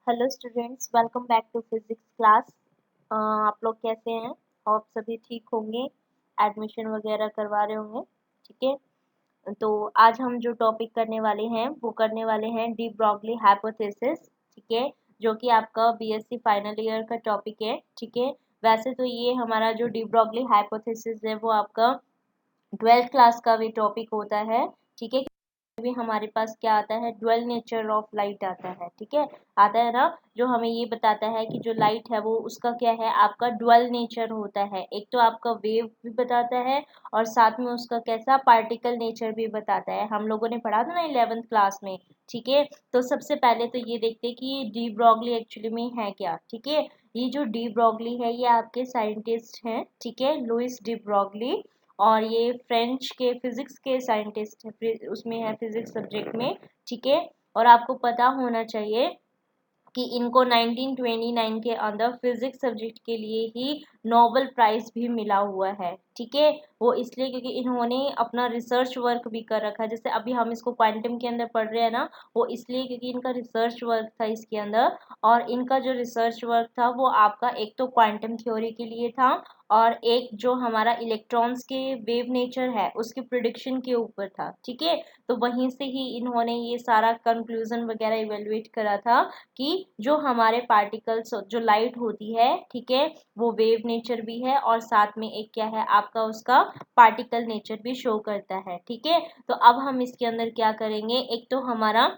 Hello students, welcome back to physics class. आप लोग कैसे हैं? आप सभी ठीक होंगे, एडमिशन वगैरह करवा रहे होंगे। ठीक है, तो आज हम जो टॉपिक करने वाले हैं वो करने वाले हैं डी ब्रॉगली हाइपोथेसिस। ठीक है, जो कि आपका बीएससी फाइनल ईयर का टॉपिक है। ठीक है, वैसे तो ये हमारा जो डी ब्रॉगली हाइपोथेसिस है वो आपका 12th क्लास का भी टॉपिक होता है। ठीक है, भी हमारे पास क्या आता है, ड्वेल नेचर ऑफ लाइट आता है। ठीक है, आता है ना, जो हमें ये बताता है कि जो लाइट है वो उसका क्या है, आपका ड्वेल नेचर होता है। एक तो आपका वेव भी बताता है और साथ में उसका कैसा पार्टिकल नेचर भी बताता है। हम लोगों ने पढ़ा था ना 11th क्लास में। ठीक है, तो सबसे पहले तो ये देखते हैं कि डी ब्रॉगली एक्चुअली में है क्या। ठीक है, ये जो डी ब्रॉगली है ये आपके साइंटिस्ट हैं। ठीक है, लुइस डी ब्रॉगली, और ये फ्रेंच के फिजिक्स के साइंटिस्ट है, उसमें है फिजिक्स सब्जेक्ट में। ठीक है, और आपको पता होना चाहिए कि इनको 1929 के अंदर फिजिक्स सब्जेक्ट के लिए ही नोबेल प्राइज भी मिला हुआ है। ठीक है, वो इसलिए क्योंकि इन्होंने अपना रिसर्च वर्क भी कर रखा है। जैसे अभी हम इसको क्वांटम के अंदर पढ़ रहे हैं ना, वो इसलिए क्योंकि इनका रिसर्च वर्क था इसके अंदर। और इनका जो रिसर्च वर्क था वो आपका एक तो क्वांटम थ्योरी के लिए था, और एक जो हमारा इलेक्ट्रॉन्स के वेव नेचर है उसकी प्रिडिक्शन के ऊपर था। ठीक है, तो वहीं से ही इन्होंने ये सारा कंक्लूजन वगैरह इवेलुएट करा था कि जो हमारे पार्टिकल्स, जो लाइट होती है, ठीक है, वो वेव नेचर भी है और साथ में एक क्या है आपका उसका पार्टिकल नेचर भी शो करता है। ठीक है, तो अब हम इसके अंदर क्या करेंगे, एक तो हमारा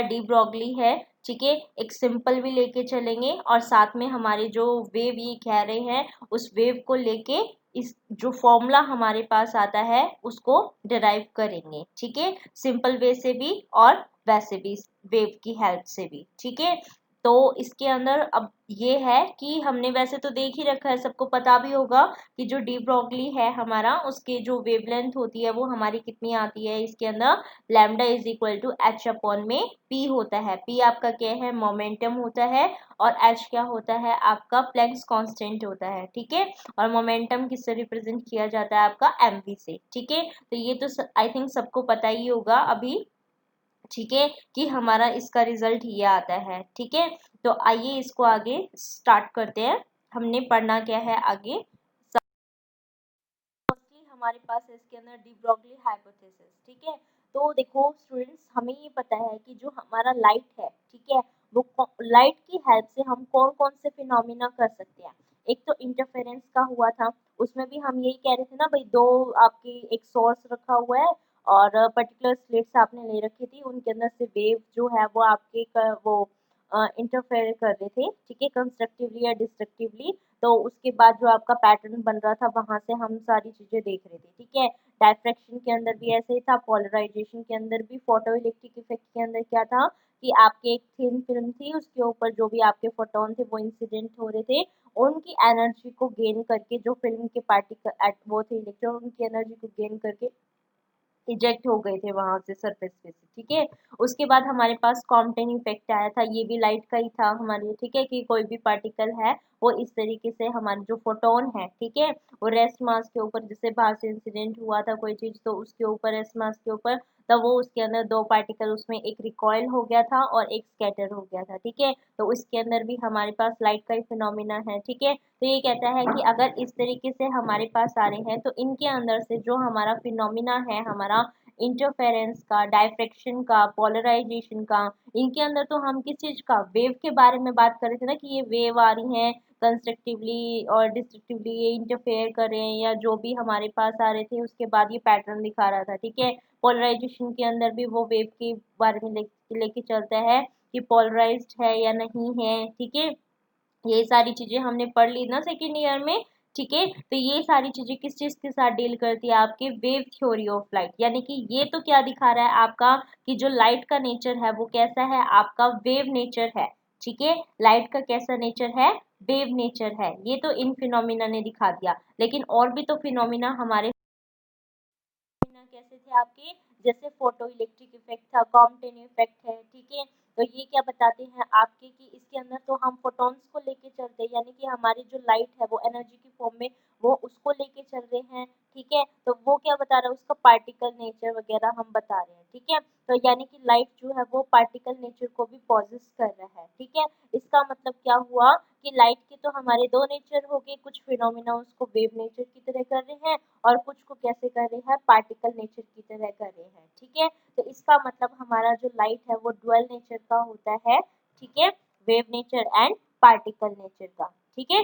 डी ब्रॉगली है। ठीक है, एक सिंपल भी लेके चलेंगे और साथ में हमारे जो वेव ये कह रहे हैं उस वेव को लेके इस जो फॉर्मूला हमारे पास आता है उसको डिराइव करेंगे। ठीक है, सिंपल वे से भी और वैसे भी वेव की हेल्प से भी। ठीक है, तो इसके अंदर अब ये है कि हमने वैसे तो देख ही रखा है, सबको पता भी होगा कि जो डी ब्रॉगली है हमारा, उसके जो वेवलेंथ होती है वो हमारी कितनी आती है इसके अंदर, lambda is equal to H upon में पी होता है। पी आपका क्या है, मोमेंटम होता है, और एच क्या होता है आपका, प्लैंक्स कांस्टेंट होता है। ठीक है, और मोमेंटम किससे रिप्रेजेंट किया जाता है आपका, एमवी से। ठीक है, तो ये तो आई थिंक सबको पता ही होगा अभी। ठीक है, कि हमारा इसका रिजल्ट ये आता है। ठीक है, तो आइए इसको आगे स्टार्ट करते हैं। हमने पढ़ना क्या है आगे। फर्स्टली हमारे पास है इसके अंदर डी ब्रॉगली हाइपोथेसिस। ठीक है, तो देखो स्टूडेंट्स, हमें ये पता है कि जो हमारा लाइट है, ठीक है, वो लाइट की हेल्प से हम कौन कौन से फिनोमिना कर सकते हैं। एक तो इंटरफेरेंस का हुआ था, उसमें भी हम यही कह रहे थे ना भाई, दो आपकी एक सोर्स रखा हुआ है और पर्टिकुलर स्लिट्स आपने ले रखी थी, उनके अंदर से वेव जो है वो आपके वो इंटरफेयर कर रहे थे। ठीक है, कंस्ट्रक्टिवली या डिस्ट्रक्टिवली। तो उसके बाद जो आपका पैटर्न बन रहा था वहां से हम सारी चीजें देख रहे थे। ठीक है, डायफ्रैक्शन के अंदर भी ऐसे ही था, पोलराइजेशन के अंदर भी, फोटो इलेक्ट्रिक इफेक्ट के अंदर क्या था कि आपके एक थिन फिल्म थी, उसके ऊपर जो भी आपके फोटोन थे वो इंसिडेंट हो रहे थे, उनकी एनर्जी को गेन करके जो फिल्म के पार्टिकल वो थे इलेक्ट्रॉन, उनकी एनर्जी को गेन करके इजेक्ट हो गए थे वहां से सरफेस पे से। ठीक है, उसके बाद हमारे पास कॉम्पटन इफेक्ट आया था, ये भी लाइट का ही था हमारे। ठीक है, कि कोई भी पार्टिकल है वो इस तरीके से हमारे जो फोटोन है, ठीक है, वो रेस्ट मास के ऊपर, जैसे बाहर से इंसिडेंट हुआ था कोई चीज तो उसके ऊपर, रेस्ट मास के ऊपर, तब वो उसके अंदर दो पार्टिकल, उसमें एक रिकॉइल हो गया था और एक स्कैटर हो गया था। ठीक है, तो इसके अंदर भी हमारे पास लाइट का ही फिनोमिना है। ठीक है, तो ये कहता है कि अगर इस तरीके से हमारे पास आ रहे हैं तो इनके अंदर से जो हमारा फिनोमिना है, हमारा इंटरफेरेंस का, डायफ्रैक्शन का, पोलराइजेशन का, इनके अंदर तो हम किस चीज का, वेव के बारे में बात कर रहे थे ना, कि ये वेव आ रही हैं कंस्ट्रक्टिवली और डिस्ट्रक्टिवली, ये इंटरफेयर कर रहे हैं या जो भी हमारे पास आ रहे थे, उसके बाद ये पैटर्न दिखा रहा था। ठीक है, पोलराइजेशन के अंदर भी वो वेव के बारे में लेके चलता है कि पोलराइज्ड है या नहीं है। ठीक है, ये सारी चीजें हमने पढ़ ली ना सेकेंड ईयर में। ठीक है, तो ये सारी चीजें किस चीज के साथ डील करती है, आपके वेव थ्योरी ऑफ लाइट। यानी कि ये तो क्या दिखा रहा है आपका, कि जो लाइट का नेचर है वो कैसा है आपका, वेव नेचर है। ठीक है, लाइट का कैसा नेचर है, वेव नेचर है। ये तो इन फिनोमिना ने दिखा दिया, लेकिन और भी तो फिनोमिना हमारे कैसे थे आपके, जैसे फोटो इलेक्ट्रिक इफेक्ट था, कॉम्पटन इफेक्ट है। ठीक है, तो ये क्या बताते हैं आपके कि इसके अंदर तो हम फोटॉन्स को लेके चलते हैं, यानी कि हमारी जो लाइट है वो एनर्जी की फॉर्म में वो उसको लेके चल रहे हैं। ठीक ठीक है। तो वो क्या बता रहा है, उसका पार्टिकल नेचर वगैरह हम बता रहे हैं, ठीक है। तो यानी कि लाइट जो है वो पार्टिकल नेचर को भी पॉजेस कर रहा है, ठीक है। इसका मतलब क्या हुआ कि लाइट के तो हमारे दो नेचर हो गए, कुछ फिनोमिना उसको वेव नेचर की तरह कर रहे हैं और कुछ को कैसे कर रहे हैं, पार्टिकल नेचर की तरह कर रहे हैं, ठीक है। तो इसका मतलब हमारा जो लाइट है वो डुअल नेचर का होता है, ठीक है, wave nature and particle nature का, ठीक है।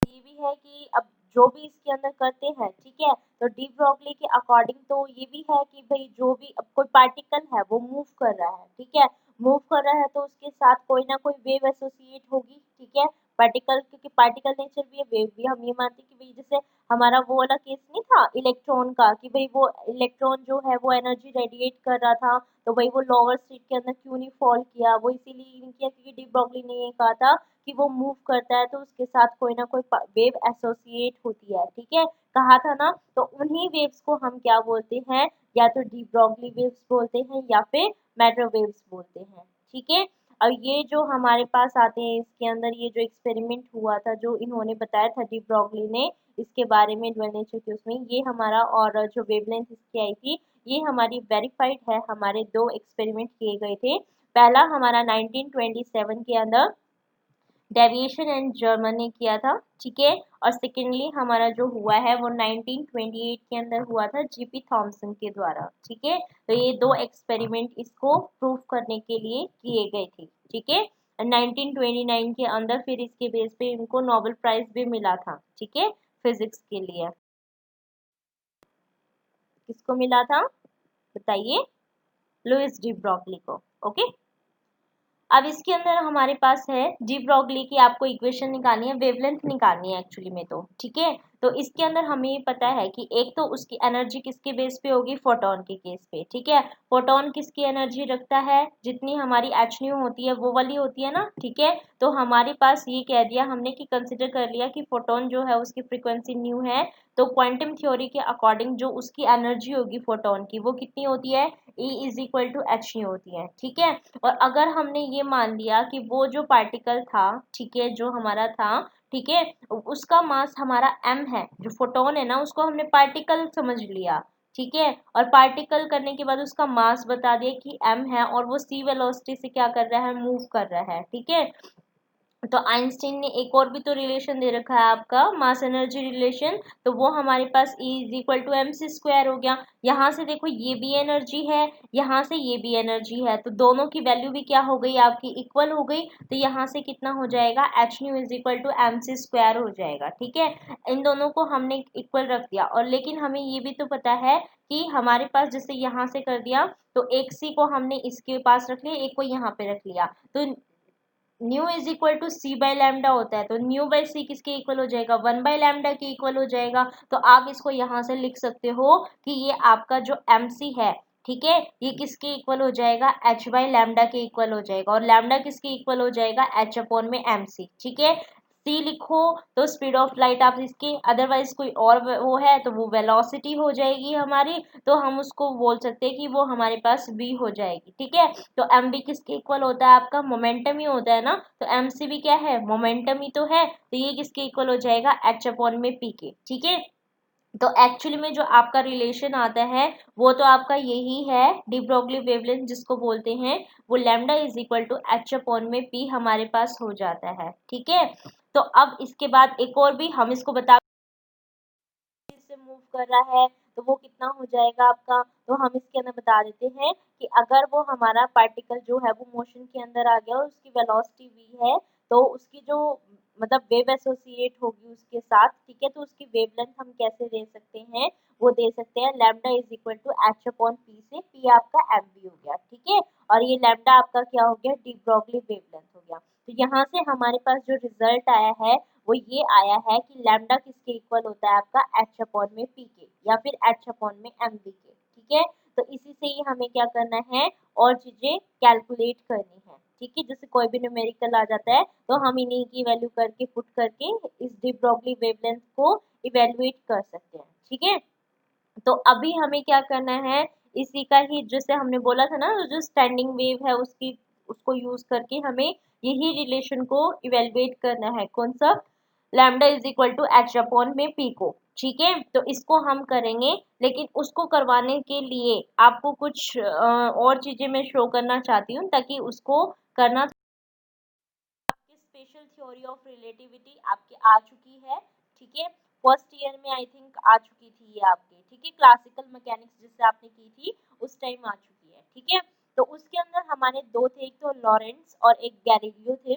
ये भी है कि अब जो भी इसके अंदर करते हैं, ठीक है, तो डी ब्रोगली के अकॉर्डिंग तो ये भी है कि भाई जो भी अब कोई पार्टिकल है वो मूव कर रहा है, ठीक है, मूव कर रहा है तो उसके साथ कोई ना कोई वेव एसोसिएट होगी, ठीक है। पार्टिकल, क्योंकि पार्टिकल नेचर भी है, वेव भी, हम ये मानते हैं कि भाई जैसे हमारा वो वाला केस नहीं था इलेक्ट्रॉन का, कि भाई वो इलेक्ट्रॉन जो है वो एनर्जी रेडिएट कर रहा था, तो भाई वो लोअर स्टेट के अंदर क्यों नहीं फॉल किया, वो इसीलिए नहीं किया क्योंकि डी ब्रोगली ने ये कहा था कि वो मूव करता है तो उसके साथ कोई ना कोई वेव एसोसिएट होती है, ठीक है, कहा था ना। तो उन्हीं वेव्स को हम क्या बोलते हैं, या तो डी ब्रोगली वेव्स बोलते हैं या फिर मैटर वेव्स बोलते हैं, ठीक है। और ये जो हमारे पास आते हैं इसके अंदर ये जो एक्सपेरिमेंट हुआ था जो इन्होंने बताया था डी ब्रोगली ने इसके बारे में डुअल नेचर के उसमें, ये हमारा और जो वेवलेंथ इसकी आई थी ये हमारी वेरीफाइड है, हमारे दो एक्सपेरिमेंट किए गए थे। पहला हमारा 1927 के अंदर डेविएशन एंड जर्मन ने किया था, ठीक है। और सेकेंडली हमारा जो हुआ है वो 1928 के अंदर हुआ था जीपी थॉमसन के द्वारा, ठीक है। तो ये दो एक्सपेरिमेंट इसको प्रूव करने के लिए किए गए थे, ठीक है। 1929 के अंदर फिर इसके बेस पे इनको नोबेल प्राइज भी मिला था, ठीक है, फिजिक्स के लिए। किसको मिला था बताइए, लुइस डी ब्रोगली को, ओके। अब इसके अंदर हमारे पास है डी ब्रोगली की आपको इक्वेशन निकालनी है, वेवलेंथ निकालनी है एक्चुअली में, तो ठीक है। तो इसके अंदर हमें ये पता है कि एक तो उसकी एनर्जी किसके बेस पे होगी, फोटोन के केस पे, ठीक है। फोटोन किसकी एनर्जी रखता है, जितनी हमारी एच न्यू होती है वो वाली होती है ना, ठीक है। तो हमारे पास ये कह दिया हमने कि कंसिडर कर लिया कि फोटोन जो है उसकी फ्रीक्वेंसी न्यू है, तो क्वांटम थ्योरी के अकॉर्डिंग जो उसकी एनर्जी होगी फोटोन की वो कितनी होती है, E is equal to H nu होती है, ठीक है। और अगर हमने ये मान लिया कि वो जो पार्टिकल था, ठीक है, जो हमारा था, ठीक है, उसका मास हमारा m है, जो फोटोन है ना उसको हमने पार्टिकल समझ लिया, ठीक है। और पार्टिकल करने के बाद उसका मास बता दिया कि m है और वो c वेलोसिटी से क्या कर रहा है, मूव कर रहा है, ठीक है। तो आइंस्टीन ने एक और भी तो रिलेशन दे रखा है आपका, मास एनर्जी रिलेशन, तो वो हमारे पास E is equal to M C square हो गया। यहाँ से देखो ये भी एनर्जी है, यहाँ से ये भी एनर्जी है, तो दोनों की वैल्यू भी क्या हो गई आपकी, इक्वल हो गई। तो यहाँ से कितना हो जाएगा, H nu is equal to M C square हो जाएगा, ठीक है। इन दोनों को हमने इक्वल रख दिया, और लेकिन हमें ये भी तो पता है कि हमारे पास जैसे यहाँ से कर दिया तो एक सी को हमने इसके पास रख लिया, एक को यहाँ पे रख लिया, तो nu is equal to C by lambda होता है, तो न्यू बाई सी किसके इक्वल हो जाएगा, वन बाई लैमडा के इक्वल हो जाएगा। तो आप इसको यहाँ से लिख सकते हो कि ये आपका जो एम सी है, ठीक है, ये किसके इक्वल हो जाएगा, एच बाई लैमडा के इक्वल हो जाएगा, और लैमडा किसके इक्वल हो जाएगा, एच अपॉन में एम सी, ठीक है। सी लिखो तो स्पीड ऑफ लाइट आप इसके, अदरवाइज कोई और वो है तो वो वेलोसिटी हो जाएगी हमारी, तो हम उसको बोल सकते हैं कि वो हमारे पास v हो जाएगी, ठीक है। तो एम बी किसके इक्वल होता है, आपका मोमेंटम ही होता है ना, तो एम सी भी क्या है, मोमेंटम ही तो है, तो ये किसके इक्वल हो जाएगा, एच अपॉन में पी के, ठीक है। तो एक्चुअली में जो आपका रिलेशन आता है वो तो आपका यही है, डी ब्रोगली वेवलेंथ जिसको बोलते हैं, वो lambda is equal to H upon में पी हमारे पास हो जाता है, ठीक है। तो अब इसके बाद एक और भी हम इसको बता से मूव कर रहा है तो वो कितना हो जाएगा आपका, तो हम इसके अंदर बता देते हैं कि अगर वो हमारा पार्टिकल जो है वो मोशन के अंदर आ गया और उसकी वेलोसिटी v है, तो उसकी जो मतलब वेव एसोसिएट होगी उसके साथ, ठीक है, तो उसकी वेवलेंथ हम कैसे दे सकते हैं, वो दे सकते हैं lambda is equal to H upon P से, पी आपका एम बी हो गया, ठीक है। और ये लैम्डा आपका क्या हो गया, डी ब्रोगली वेवलेंथ हो गया। तो यहाँ से हमारे पास जो रिजल्ट आया है वो ये आया है कि लैम्डा किसके इक्वल होता है आपका, एच अपॉन में पी के या फिर एच अपॉन में एम बी के, ठीक है। तो इसी से ही हमें क्या करना है, और चीजें कैलकुलेट करनी है, ठीक है। जैसे कोई भी न्यूमेरिकल आ जाता है तो हम इन्हीं की वैल्यू करके पुट करके इस डी ब्रोगली वेवलेंथ को इवेलुएट कर सकते हैं, ठीक है। तो अभी हमें क्या करना है, इसी का ही जैसे हमने बोला था ना, जो स्टैंडिंग वेव है उसकी, उसको यूज करके हमें यही रिलेशन को इवेलुएट करना है, कौन सा, lambda is equal to H upon में पी को, ठीक है। तो इसको हम करेंगे, लेकिन उसको करवाने के लिए आपको कुछ और चीजें मैं शो करना चाहती हूँ ताकि उसको करना। आपकी स्पेशल थ्योरी ऑफ रिलेटिविटी आपके आ चुकी है, ठीक है। फर्स्ट ईयर में आई थिंक आ चुकी थी ये आपके, ठीक है। क्लासिकल मैकेनिक्स जिससे आपने की थी उस टाइम आ चुकी है, ठीक है। तो उसके अंदर हमारे दो थे, एक तो लॉरेंट्ज और एक गैलीलियो थे,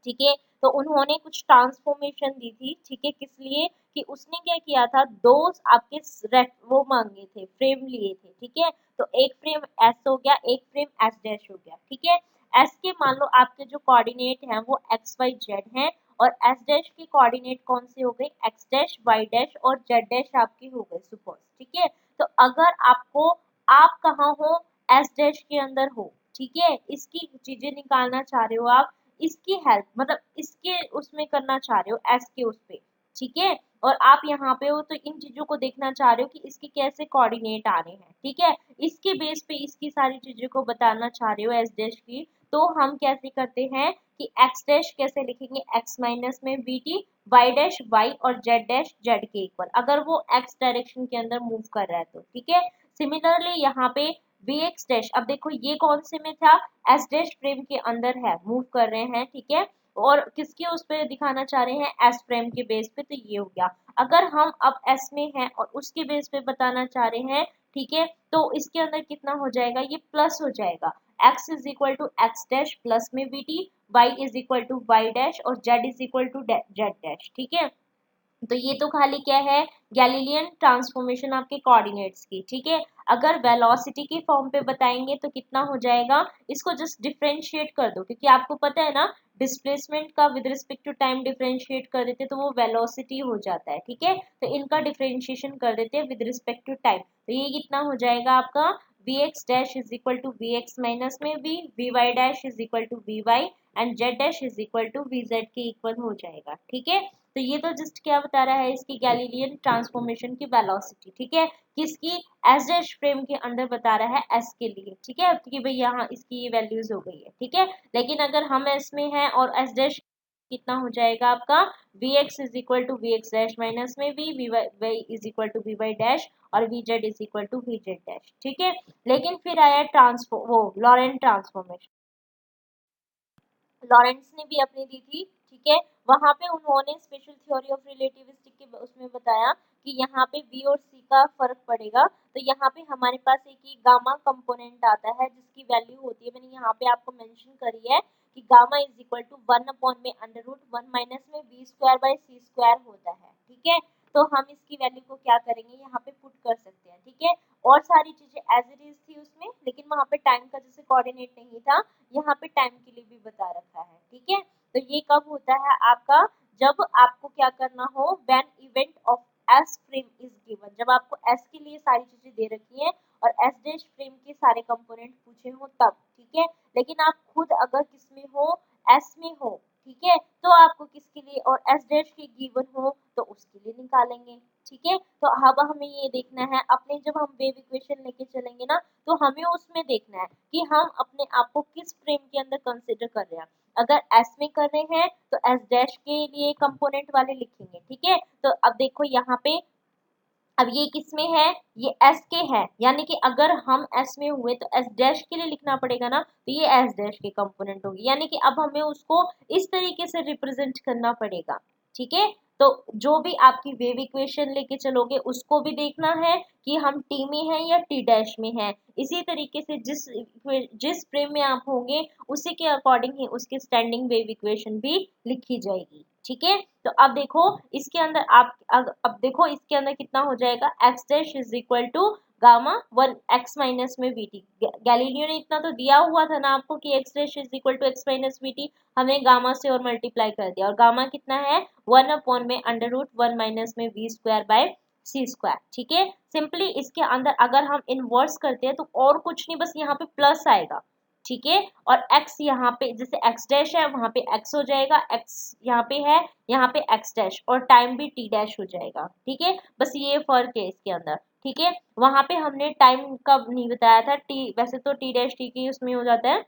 ठीक है। तो उन्होंने कुछ ट्रांसफॉर्मेशन दी थी, ठीक है। किस लिए कि उसने क्या किया था, दो आपके वो मांगे थे, फ्रेम लिए थे, ठीक है। तो एक फ्रेम एस हो गया, एक फ्रेम एस डैश हो गया, ठीक है। एस के मान लो आपके जो कोऑर्डिनेट हैं वो एक्स वाई जेड हैं, और एस डैश के कोऑर्डिनेट कौन से हो गए, एक्स डैश वाई डैश और जेड डैश आपके हो गए सपोज, ठीक है। तो अगर आपको, आप कहाँ हो, एस डैश के अंदर हो, ठीक है, इसकी चीजें निकालना चाह रहे हो आप, इसकी हेल्प मतलब इसके उसमें करना चाह रहे हो एस के उस पे, ठीक है। और आप यहाँ पे हो तो इन चीजों को देखना चाह रहे हो कि इसके कैसे कोऑर्डिनेट आ रहे हैं, ठीक है। इसके बेस पे इसकी सारी चीजों को बताना चाह रहे हो एस डैश की, तो हम कैसे करते हैं कि एक्स डैश कैसे लिखेंगे, एक्स माइनस में B T, Y dash Y और जेड डैश जेड के इक्वल, अगर वो एक्स डायरेक्शन के अंदर मूव कर रहा है तो, ठीक है। सिमिलरली यहाँ पे वी एक्स डैश, अब देखो ये कौन से में था, एस डैश फ्रेम के अंदर है, मूव कर रहे हैं, ठीक है। और किसके उस पे दिखाना चाह रहे हैं, एस फ्रेम के बेस पे, तो ये हो गया। अगर हम अब एस में हैं और उसके बेस पे बताना चाह रहे हैं, ठीक है, तो इसके अंदर कितना हो जाएगा, ये प्लस हो जाएगा, x is equal to X dash plus में B T, Y is equal to Y dash और Z is equal to Z dash, ठीक है। तो ये तो खाली क्या है, गैलीलियन ट्रांसफॉर्मेशन आपके कोऑर्डिनेट्स की, ठीक है। अगर वेलोसिटी के फॉर्म पे बताएंगे तो कितना हो जाएगा, इसको जस्ट डिफरेंशिएट कर दो, क्योंकि आपको पता है ना डिस्प्लेसमेंट का with respect to time differentiate कर देते तो वो वेलोसिटी हो जाता है, ठीक है। तो इनका डिफरेंशिएशन कर देते हैं विद रिस्पेक्ट टू टाइम, तो ये कितना हो जाएगा आपका, V X dash is equal to V X minus में V Y dash is equal to V Y and Z dash is equal to V Z के इक्वल हो जाएगा, ठीक है। तो ये तो जस्ट क्या बता रहा है, इसकी गैलीलियन ट्रांसफॉर्मेशन की वेलोसिटी, ठीक है, किसकी, एस डैश फ्रेम के अंदर बता रहा है एस के लिए, ठीक है, क्योंकि भाई यहाँ इसकी ये वैल्यूज हो गई है, ठीक है। लेकिन अगर हम एस में हैं और एस डैश कितना हो जाएगा आपका, V X is equal to V X dash minus में V Y is equal to V Y dash और V Z is equal to V Z dash, ठीक है। लेकिन फिर आया ट्रांसफो वो लॉरेंट ट्रांसफॉर्मेशन, लॉरेंट्स ने भी अपनी दी थी, ठीक है। वहां पे उन्होंने स्पेशल थ्योरी ऑफ रिलेटिविस्टिक के उसमें बताया कि यहाँ पे बी और सी का फर्क पड़ेगा, तो यहाँ पे हमारे पास एक ही गामा कंपोनेंट आता है जिसकी वैल्यू होती है, मैंने यहाँ पे आपको मेंशन करी है कि गामा इज इक्वल टू 1 में अंडर रूट 1 माइनस में B square by C square होता है, ठीक है। तो हम इसकी वैल्यू को क्या करेंगे, यहाँ पे पुट कर सकते हैं, ठीक है। और सारी चीजें एज इट इज थी उसमें, लेकिन वहां पे टाइम का जैसे कोऑर्डिनेट नहीं था, यहाँ पे टाइम के लिए भी बता रखा है, ठीक है। तो ये कब होता है आपका, जब आपको क्या करना हो, when event of S frame is given, जब आपको एस के लिए सारी चीजें दे रखी है और एस डैश फ्रेम के सारे कंपोनेंट पूछे हो तब, ठीक है। लेकिन आप खुद अगर किस में हो, एस में हो, ठीक है, तो आपको किसके लिए और एस डैश के गिवन हो तो उसके लिए निकालेंगे, ठीक है। तो अब हमें ये देखना है, अपने जब हम वेव इक्वेशन लेके चलेंगे ना, तो हमें उसमें देखना है कि हम अपने आप को किस फ्रेम के अंदर कंसिडर कर रहे हैं। अगर एस में कर रहे हैं तो एस डैश के लिए कंपोनेंट वाले लिखेंगे, ठीक है। तो अब देखो यहाँ पे, अब ये किस में है, ये एस के है, यानी कि अगर हम एस में हुए तो एस डैश के लिए लिखना पड़ेगा ना, तो ये एस डैश के कंपोनेंट होगी, यानी कि अब हमें उसको इस तरीके से रिप्रेजेंट करना पड़ेगा, ठीक है। तो जो भी आपकी वेव इक्वेशन लेके चलोगे उसको भी देखना है कि हम टी में हैं या टी डैश में हैं, इसी तरीके से जिस जिस फ्रेम में आप होंगे उसी के अकॉर्डिंग ही उसकी स्टैंडिंग वेव इक्वेशन भी लिखी जाएगी, ठीक है। तो अब देखो इसके अंदर आप अब देखो इसके अंदर कितना हो जाएगा, X dash is equal to gamma 1 X minus में वी टी, गैलीलियो ने इतना तो दिया हुआ था ना आपको कि X dash is equal to X minus V T, हमने गामा से और मल्टीप्लाई कर दिया, और गामा कितना है 1 में अंडर रूट 1 माइनस में V square by C square, ठीक है। सिंपली इसके अंदर अगर हम इनवर्स करते हैं तो और कुछ नहीं, बस यहाँ पे प्लस आएगा, ठीक है। और x यहाँ पे जैसे x डैश है वहां पे x हो जाएगा, x यहाँ पे है, यहाँ पे x डैश और टाइम भी t डैश हो जाएगा, ठीक है। बस ये फर्क है इसके अंदर, ठीक है। वहां पे हमने टाइम का नहीं बताया था, t वैसे तो t डैश t की उसमें हो जाता है,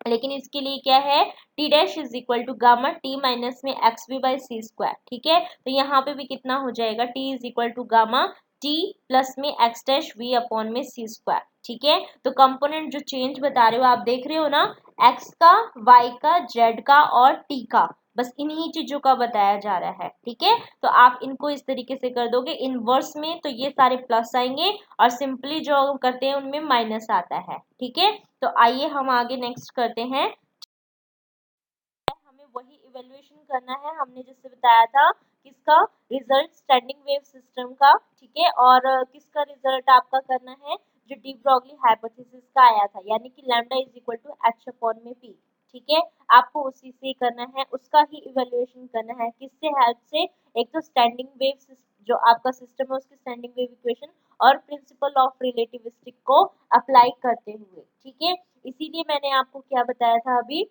लेकिन इसके लिए क्या है, T dash is equal to gamma T minus में X V by C square, ठीक है। तो यहाँ पे भी कितना हो जाएगा, T is equal to gamma T plus में एक्स डैश वी अपॉन में सी स्क्वायर, ठीक है। तो कंपोनेंट जो चेंज बता रहे हो आप देख रहे हो ना, एक्स का, वाई का, जेड का और टी का, बस इन्हीं चीजों का बताया जा रहा है, ठीक है। तो आप इनको इस तरीके से कर दोगे इनवर्स में, तो ये सारे प्लस आएंगे और सिंपली जो करते हैं उनमें माइनस आता है, ठीक है। तो आइए हम आगे नेक्स्ट करते हैं। हमें वही इवेल्युएशन करना है, हमने जैसे बताया था किसका रिजल्ट, स्टैंडिंग वेव सिस्टम का, ठीक है। और किसका रिजल्ट आपका करना है, जो डी ब्रॉगली हाइपोथेसिस का आया था, यानी कि lambda is equal to H upon में पी, ठीक है। आपको उसी से करना है, उसका ही इवेल्युएशन करना है, किससे हेल्प से, एक तो स्टैंडिंग वेव जो आपका सिस्टम है उसकी स्टैंडिंग वेव इक्वेशन और प्रिंसिपल ऑफ रिलेटिविस्टिक को अप्लाई करते हुए, ठीक है। इसीलिए मैंने आपको क्या बताया था अभी,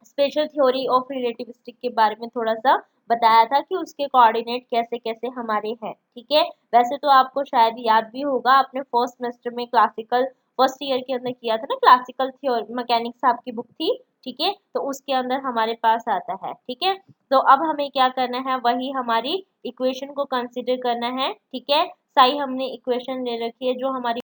स्पेशल थ्योरी ऑफ रिलेटिविस्टिक के बारे में थोड़ा सा बताया था कि उसके कोऑर्डिनेट कैसे कैसे हमारे हैं, ठीक है। वैसे तो आपको शायद याद भी होगा, आपने फर्स्ट सेमेस्टर में क्लासिकल फर्स्ट ईयर के अंदर किया था ना, क्लासिकल थ्योरी मैकेनिक्स आपकी बुक थी, ठीक है। तो उसके अंदर हमारे पास आता है, ठीक है। तो अब हमें क्या करना है, वही हमारी इक्वेशन को कंसिडर करना है, ठीक है। साई हमने इक्वेशन ले रखी है, जो हमारी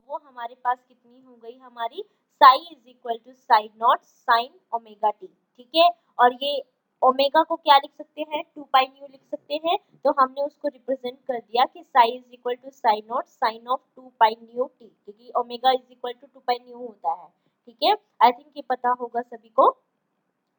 वो हमारे पास कितनी हो गई, हमारी psi is equal to sine not sine omega T, ठीक है। और ये ओमेगा को क्या लिख सकते हैं, 2 पाई न्यू लिख सकते हैं। तो हमने उसको रिप्रेजेंट कर दिया कि psi is equal to sine not sine of 2 pi nu T, क्योंकि omega is equal to 2 pi nu होता है, ठीक है। आई थिंक ये पता होगा सभी को।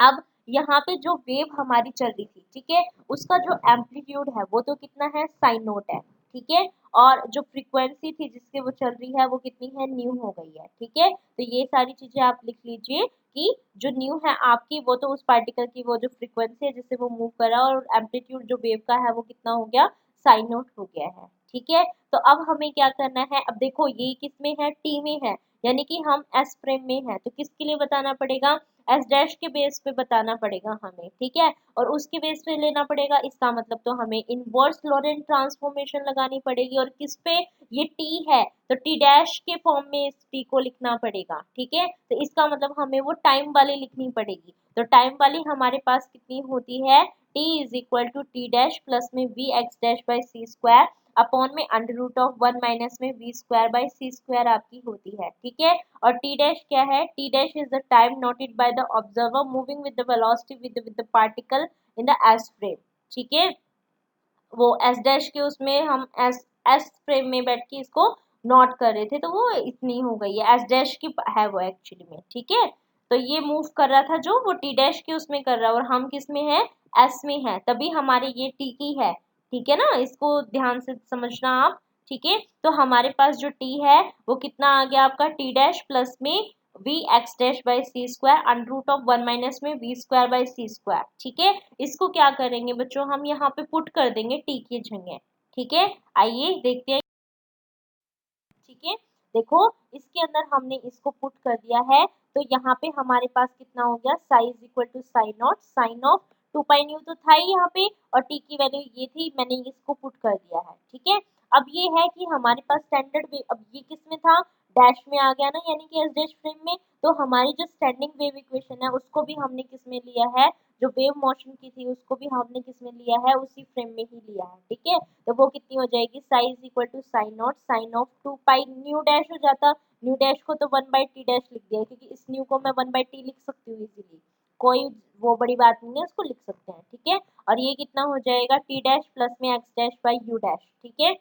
अब यहाँ पे जो वेव हमारी चल रही थी, ठीक है, उसका जो एम्पलीट्यूड है वो तो कितना है, साइन नोट है, ठीक है। और जो फ्रीक्वेंसी थी जिससे वो चल रही है वो कितनी है, न्यू हो गई है, ठीक है। तो ये सारी चीजें आप लिख लीजिए कि जो न्यू है आपकी, वो तो उस पार्टिकल की वो जो फ्रीक्वेंसी है जिससे वो मूव कर रहा है, और एम्पलीट्यूड जो वेव का है वो कितना हो गया, साइन नोट हो गया है, ठीक है। तो अब हमें क्या करना है, अब देखो ये किस में है, टी में है, यानी कि हम एस फ्रेम में है, तो किसके लिए बताना पड़ेगा, एस डैश के बेस पे बताना पड़ेगा हमें, ठीक है। और उसके बेस पे लेना पड़ेगा, इसका मतलब तो हमें इनवर्स लॉरेंट ट्रांसफॉर्मेशन लगानी पड़ेगी, और किस पे, ये टी है तो टी डैश के फॉर्म में इस टी को लिखना पड़ेगा, ठीक है। तो इसका मतलब हमें वो टाइम वाली लिखनी पड़ेगी, तो टाइम वाली हमारे पास कितनी होती है, T is equal to T dash plus में V X dash by C square upon में अंडर रूट ऑफ 1 माइनस में V square by C square आपकी होती है, ठीक है। और टी डैश क्या है, T dash is the time noted by the observer moving with the velocity with the particle in the S frame, ठीक है। वो एस डैश के उसमें हम एस एस फ्रेम में बैठ के इसको नोट कर रहे थे, तो वो इतनी हो गई है, एस डैश की है वो एक्चुअली में, ठीक है। तो ये मूव कर रहा था जो, वो टी डैश के उसमें कर रहा है, और हम किस में है, एस में है, तभी हमारे ये टी की है, ठीक है ना, इसको ध्यान से समझना आप, ठीक है। तो हमारे पास जो टी है वो कितना आ गया आपका, टी डैश प्लस में V X dash by C square under root of 1 minus में V square by C square, ठीक है। इसको क्या करेंगे बच्चों, हम यहाँ पे पुट कर देंगे टी की जगह, ठीक है। आइए देखते हैं, ठीक है। देखो इसके अंदर हमने इसको पुट कर दिया है, तो यहाँ पे हमारे पास कितना हो गया, psi is equal to sine not sine of 2 pi nu तो था ही यहाँ पे, और टी की वैल्यू ये थी, मैंने इसको पुट कर दिया है, ठीक है। अब ये है कि हमारे पास स्टैंडर्ड वेव, अब ये किस में था, डैश में आ गया ना, यानी कि एस डैश फ्रेम में। तो हमारी जो स्टैंडिंग वेव इक्वेशन है उसको भी हमने किस में लिया है, जो वेव मोशन की थी उसको भी हमने किस में लिया है, उसी फ्रेम में ही लिया है, ठीक है। तो वो कितनी हो जाएगी, psi is equal to sine not sine of 2 pi nu dash हो जाता, न्यू डैश को तो 1 बाई टी डैश लिख दिया, क्योंकि इस न्यू को मैं 1 बाई टी लिख सकती हूँ इजीली, कोई वो बड़ी बात नहीं है, उसको लिख सकते हैं, ठीक है। और ये कितना हो जाएगा, टी डैश प्लस में X dash by you dash, ठीक है।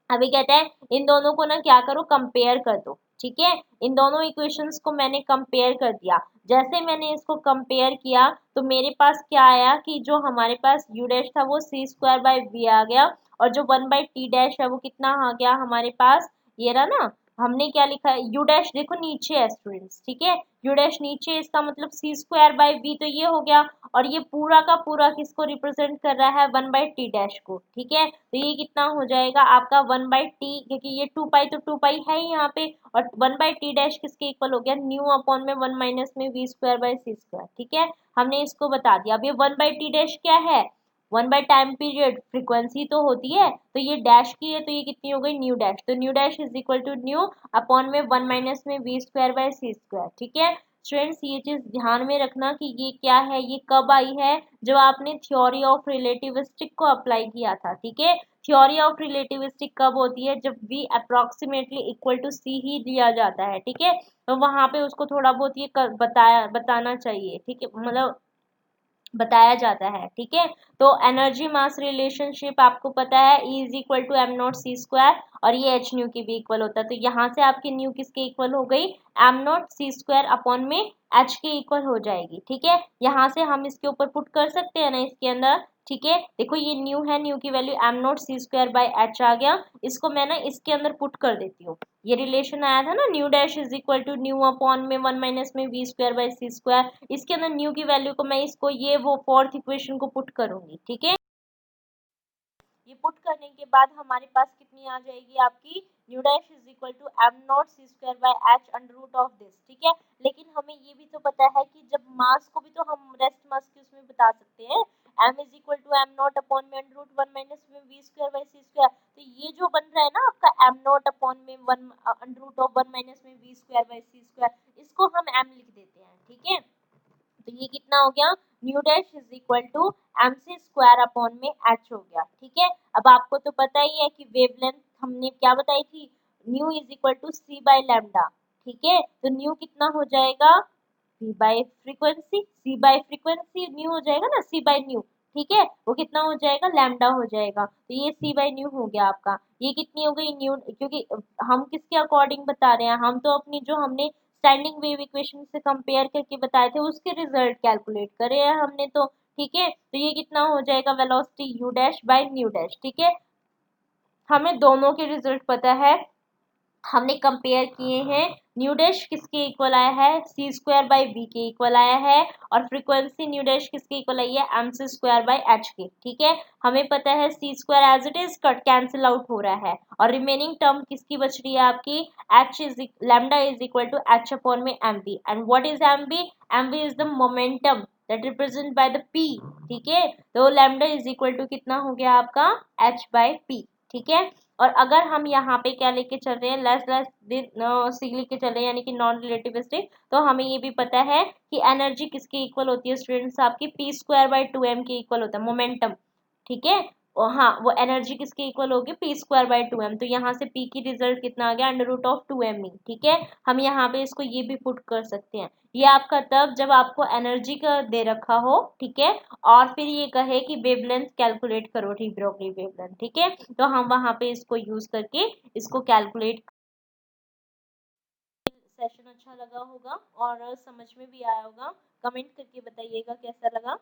अभी कहते हैं इन दोनों को ना क्या करो, कंपेयर कर दो, ठीक है। इन दोनों इक्वेशंस को मैंने कंपेयर कर दिया, जैसे मैंने इसको कंपेयर किया तो मेरे पास क्या आया कि जो हमारे पास यू डैश था वो सी स्क्वायर बाई वी आ गया, और जो 1 बाई टी डैश है वो कितना आ गया हमारे पास, ये रहा ना, हमने क्या लिखा है, यू डैश देखो नीचे है स्टूडेंट्स, ठीक है, यू डैश नीचे, इसका मतलब सी स्क्वायर बाई वी, तो ये हो गया, और ये पूरा का पूरा किसको रिप्रेजेंट कर रहा है, 1 बाई टी डैश को, ठीक है। तो ये कितना हो जाएगा आपका 1 बाई टी, क्योंकि ये 2 पाई तो 2 पाई है ही यहाँ पे, और 1 बाई टी डैश किसके इक्वल हो गया, न्यू अपॉन में 1 माइनस में V square by C square, ठीक है। हमने इसको बता दिया। अब ये 1 बाई टी डैश क्या है, 1 बाय टाइम पीरियड फ्रीक्वेंसी तो होती है, तो ये डैश की है तो ये कितनी हो गई न्यू डैश, तो nu dash is equal to nu upon में 1 माइनस में V square by C square. ठीक है स्टूडेंट्स, ये चीज ध्यान में रखना कि ये क्या है, ये कब आई है, जब आपने थ्योरी ऑफ रिलेटिविस्टिक को अप्लाई किया था। ठीक है थ्योरी ऑफ रिलेटिविस्टिक कब होती है, जब v approximately equal to c ही दिया जाता है। ठीक है तो वहां पे उसको थोड़ा बहुत ये बताना चाहिए। ठीक है मतलब बताया जाता है। ठीक है तो एनर्जी मास रिलेशनशिप आपको पता है E is equal to M not C square, और ये एच न्यू की भी इक्वल होता है, तो यहाँ से आपकी न्यू किसके इक्वल हो गई, M not C square upon में एच के इक्वल हो जाएगी। ठीक है यहाँ से हम इसके ऊपर पुट कर सकते हैं ना इसके अंदर। ठीक है देखो ये न्यू है, न्यू की value M not C square by H आ गया, इसको मैं ना इसके अंदर पुट कर देती हूँ। ये रिलेशन आया था ना nu dash is equal to nu upon में 1 माइनस में V square by C square, इसके अंदर न्यू की वैल्यू को मैं इसको ये वो फोर्थ इक्वेशन को पुट करूंगी। ठीक है ये पुट करने के बाद हमारे पास कितनी आ जाएगी आपकी nu dash is equal to M not C square by H under root of this. ठीक है लेकिन हमें ये भी तो पता है कि जब मास को भी तो हम रेस्ट मास के उसमें बता सकते हैं, M is equal to M naught upon में अंडर रूट 1 माइनस में V square by C square, तो ये जो बन रहा है ना आपका एम नॉट अपॉन में 1 अंडर रूट ऑफ 1 माइनस में V square by C square, इसको हम एम लिख देते हैं। ठीक है तो ये कितना हो गया nu dash is equal to M C square upon में एच हो गया। ठीक है अब आपको तो पता ही है कि वेवलेंथ हमने क्या बताई थी, nu is equal to C by lambda. ठीक है तो न्यू कितना हो जाएगा C by frequency, C by frequency nu हो जाएगा ना सी बाय न्यू। ठीक है वो कितना हो जाएगा लैम्डा हो जाएगा, तो ये सी बाय न्यू हो गया आपका। ये कितनी हो गई न्यू, क्योंकि हम किसके अकॉर्डिंग बता रहे हैं, हम तो अपनी जो हमने स्टैंडिंग वेव इक्वेशन से कंपेयर करके बताए थे उसके रिजल्ट कैलकुलेट करे हैं हमने तो। ठीक है तो ये कितना हो जाएगा velocity you dash by new dash. ठीक है हमें दोनों के रिजल्ट पता है, हमने कंपेयर किए हैं, न्यू डैश किसके इक्वल आया है सी स्क्वायर बाई वी के इक्वल आया है, और फ्रीक्वेंसी न्यू डैश किसके इक्वल आई है M C square by H के। ठीक है हमें पता है C square as it is cut cancel out हो रहा है, और रिमेनिंग टर्म किसकी बच रही है आपकी H is lambda is equal to H upon में M B, and what is M B is the momentum that represent by the P. ठीक है तो लैम्डा इज इक्वल टू कितना हो गया आपका एच बाय पी। ठीक है और अगर हम यहाँ पे क्या लेके चल रहे हैं लेस लेस सी लेके चल रहे हैं यानी कि नॉन रिलेटिविस्टिक, तो हमें ये भी पता है कि एनर्जी किसके इक्वल होती है स्टूडेंट्स आपकी P square by two M के इक्वल होता है मोमेंटम। ठीक है और हाँ वो एनर्जी किसके इक्वल होगी P square by two M, तो यहाँ से पी की रिजल्ट कितना आ गया under root of two M E. ठीक है हम यहाँ पे इसको ये भी पुट कर सकते हैं, ये आपका तब जब आपको एनर्जी का दे रखा हो। ठीक है और फिर ये कहे कि वेवलेंथ कैलकुलेट करो डी ब्रोगली वेवलेंथ। ठीक है तो हम वहां पे इसको यूज करके इसको कैलकुलेट। सेशन अच्छा लगा होगा और समझ में भी आया होगा, कमेंट करके बताइएगा कैसा लगा।